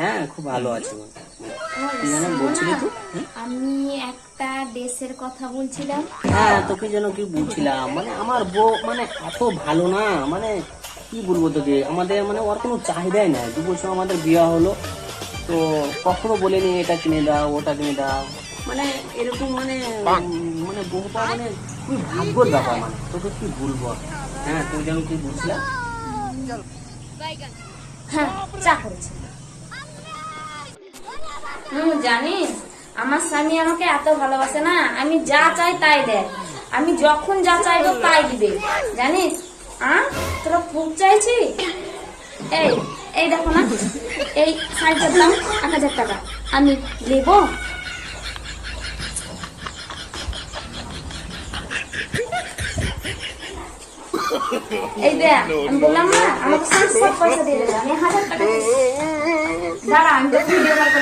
হ্যাঁ খুব ভালো আছে। কি যেন বলছিলি তুই? আমি একটা ড্রেসের কথা বলছিলাম। হ্যাঁ তোকে যেন কি বলছিলাম, মানে আমার বউ মানে এত ভালো না, মানে কি বলবো তোকে, আমাদের মানে ওর কোনো চাহিদাই নাই। 2 বছর আমাদের বিয়ে হলো, তো কখনো বলেনি এটা কিনে দাও ওটা কিনে দাও, মানে এরকম মানে মানে বউ পাওয়া মানে খুবই ভাগ্যর ব্যাপার, মানে তোকে কি বলবো। হ্যাঁ তুই যেন কি বলছিলাম। হ্যাঁ, চা করেছে। জানিস আমার স্বামী আমাকে এত ভালোবাসে না, আমি যা চাই তাই দেয়, আমি যখন যা চাইবো তাই দিবে জানিস। তোরা খুব চাইছি। এই এই দেখো না, এই শাড়িটার দাম 1,000 টাকা, আমি নেবো। এই দেখ, আমি বললাম না আমাকে সব পয়সা দিয়ে দেবে, আমি 1,000 টাকা দিচ্ছি। দাঁড়া আমি ভিডিও কল